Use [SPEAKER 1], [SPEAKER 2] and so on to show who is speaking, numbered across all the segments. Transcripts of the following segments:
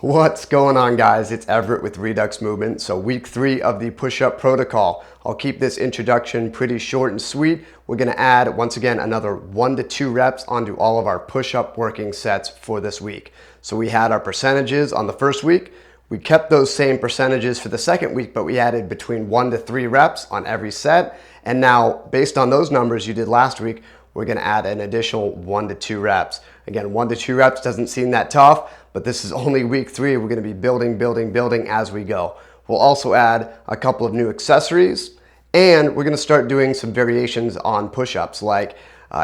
[SPEAKER 1] What's going on, guys? It's Everett with Redux Movement. So week 3 of the push-up protocol. I'll keep this introduction pretty short and sweet. We're going to add, once again, another 1 to 2 reps onto all of our push-up working sets for this week. So we had our percentages on the first week. We kept those same percentages for the second week, but we added between 1 to 3 reps on every set. And now, based on those numbers you did last week, we're going to add an additional 1 to 2 reps. Again, 1 to 2 reps doesn't seem that tough, but this is only week 3. We're going to be building as we go. We'll also add a couple of new accessories, and we're going to start doing some variations on push-ups, like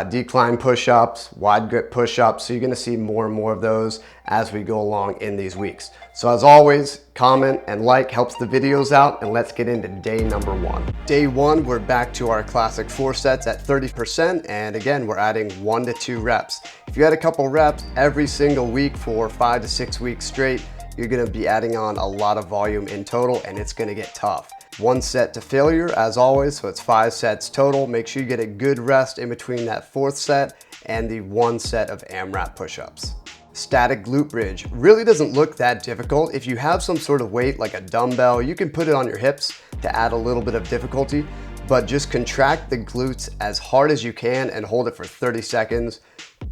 [SPEAKER 1] decline push-ups, wide grip push-ups. So you're going to see more and more of those as we go along in these weeks. So as always, comment and like helps the videos out, and let's get into day number 1. Day 1, we're back to our classic 4 sets at 30%, and again, we're adding 1 to 2 reps. If you had a couple reps every single week for 5 to 6 weeks straight, you're going to be adding on a lot of volume in total, and it's going to get tough. 1 set to failure as always, so it's 5 sets total. Make sure you get a good rest in between that 4th set and the 1 set of AMRAP push-ups. Static glute bridge really doesn't look that difficult. If you have some sort of weight like a dumbbell, you can put it on your hips to add a little bit of difficulty, but just contract the glutes as hard as you can and hold it for 30 seconds,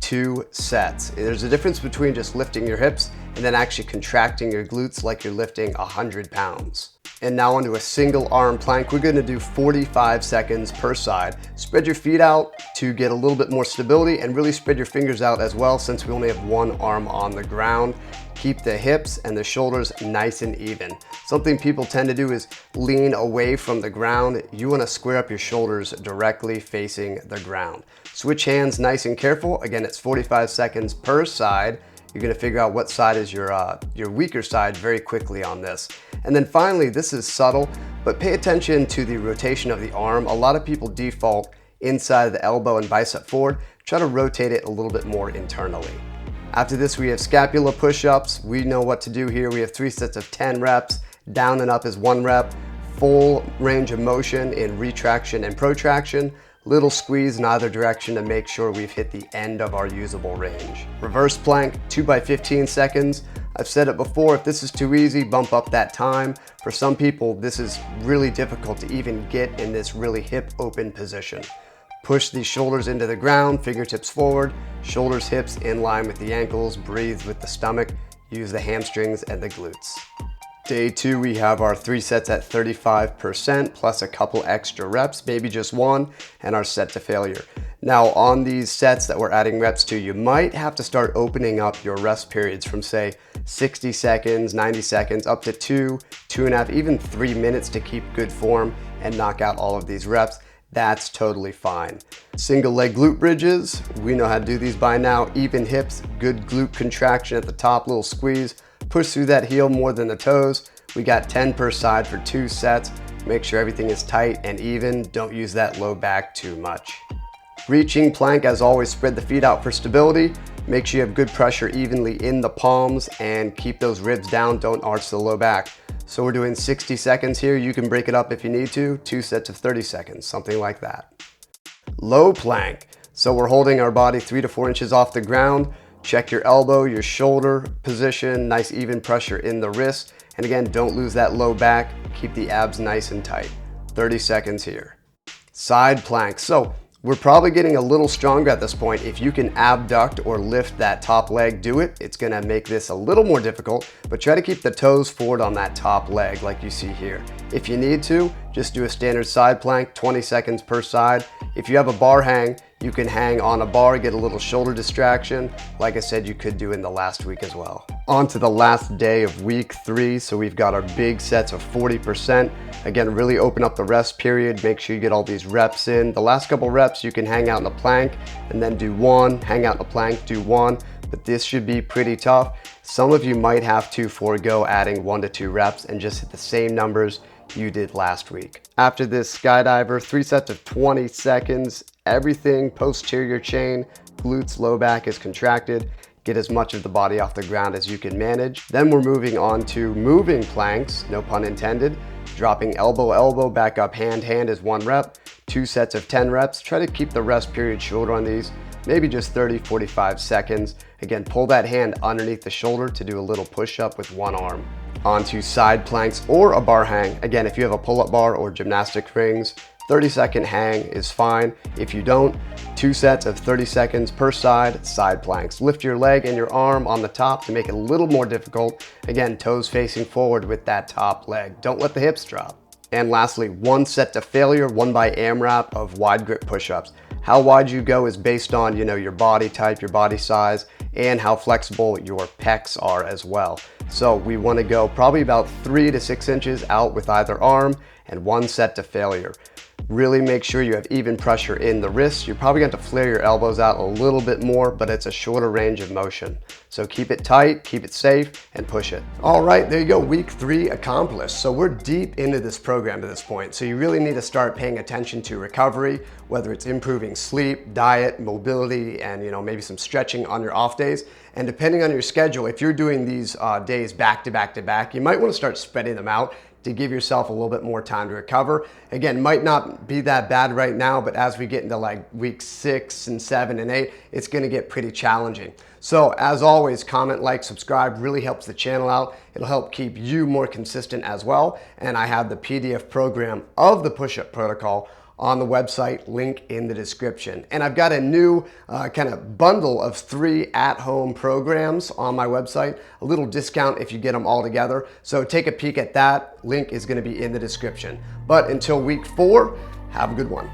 [SPEAKER 1] 2 sets. There's a difference between just lifting your hips and then actually contracting your glutes like you're lifting 100 pounds. And now onto a single arm plank. We're going to do 45 seconds per side. Spread your feet out to get a little bit more stability, and really spread your fingers out as well, since we only have 1 arm on the ground. Keep the hips and the shoulders nice and even. Something people tend to do is lean away from the ground. You want to square up your shoulders directly facing the ground. Switch hands nice and careful. Again, it's 45 seconds per side. You're going to figure out what side is your weaker side very quickly on this. And then finally, this is subtle, but pay attention to the rotation of the arm. A lot of people default inside of the elbow and bicep forward. Try to rotate it a little bit more internally. After this, we have scapula push-ups. We know what to do here. We have 3 sets of 10 reps. Down and up is 1 rep. Full range of motion in retraction and protraction. Little squeeze in either direction to make sure we've hit the end of our usable range. Reverse plank, 2 by 15 seconds. I've said it before, if this is too easy, bump up that time. For some people, this is really difficult to even get in this really hip open position. Push the shoulders into the ground, fingertips forward, shoulders, hips in line with the ankles, breathe with the stomach, use the hamstrings and the glutes. Day 2, we have our 3 sets at 35% plus a couple extra reps, maybe just 1, and our set to failure. Now on these sets that we're adding reps to, you might have to start opening up your rest periods from, say, 60 seconds, 90 seconds, up to 2, 2.5, even 3 minutes to keep good form and knock out all of these reps. That's totally fine. Single leg glute bridges, we know how to do these by now. Even hips, good glute contraction at the top, little squeeze. Push through that heel more than the toes. We got 10 per side for 2 sets. Make sure everything is tight and even. Don't use that low back too much. Reaching plank, as always, spread the feet out for stability. Make sure you have good pressure evenly in the palms and keep those ribs down. Don't arch the low back. So we're doing 60 seconds here. You can break it up if you need to. 2 sets of 30 seconds, something like that. Low plank. So we're holding our body 3 to 4 inches off the ground. Check your elbow, your shoulder position, nice even pressure in the wrist. And again, don't lose that low back. Keep the abs nice and tight. 30 seconds here. Side plank. So we're probably getting a little stronger at this point. If you can abduct or lift that top leg, do it. It's gonna make this a little more difficult, but try to keep the toes forward on that top leg like you see here. If you need to, just do a standard side plank, 20 seconds per side. If you have a bar hang, you can hang on a bar, get a little shoulder distraction. Like I said, you could do in the last week as well. On to the last day of week 3. So we've got our big sets of 40%. Again, really open up the rest period. Make sure you get all these reps in. The last couple reps, you can hang out in a plank and then do 1, hang out in a plank, do 1. But this should be pretty tough. Some of you might have to forego adding 1 to 2 reps and just hit the same numbers you did last week. After this, skydiver, 3 sets of 20 seconds. Everything posterior chain, glutes, low back is contracted. Get as much of the body off the ground as you can manage. Then we're moving on to moving planks, no pun intended. Dropping elbow, elbow, back up, hand is 1 rep. 2 sets of 10 reps. Try to keep the rest period shorter on these. maybe just 30, 45 seconds. Again, pull that hand underneath the shoulder to do a little push-up with one arm. Onto side planks or a bar hang. Again, if you have a pull-up bar or gymnastic rings, 30-second hang is fine. If you don't, 2 sets of 30 seconds per side planks. Lift your leg and your arm on the top to make it a little more difficult. Again, toes facing forward with that top leg. Don't let the hips drop. And lastly, 1 set to failure, 1 by AMRAP of wide grip push-ups. How wide you go is based on, your body type, your body size, and how flexible your pecs are as well. So we want to go probably about 3 to 6 inches out with either arm and 1 set to failure. Really make sure you have even pressure in the wrists. You're probably going to flare your elbows out a little bit more, but it's a shorter range of motion. So keep it tight, keep it safe, and push it. All right, there you go, week 3 accomplished. So we're deep into this program at this point. So you really need to start paying attention to recovery, whether it's improving sleep, diet, mobility, and maybe some stretching on your off days. And depending on your schedule, if you're doing these days back to back to back, you might want to start spreading them out to give yourself a little bit more time to recover. Again, might not be that bad right now, but as we get into like week 6 and 7 and 8, it's gonna get pretty challenging. So as always, comment, like, subscribe, really helps the channel out. It'll help keep you more consistent as well. And I have the PDF program of the push-up protocol on the website, link in the description. And I've got a new kind of bundle of 3 at-home programs on my website, a little discount if you get them all together. So take a peek at that, link is gonna be in the description. But until week 4, have a good one.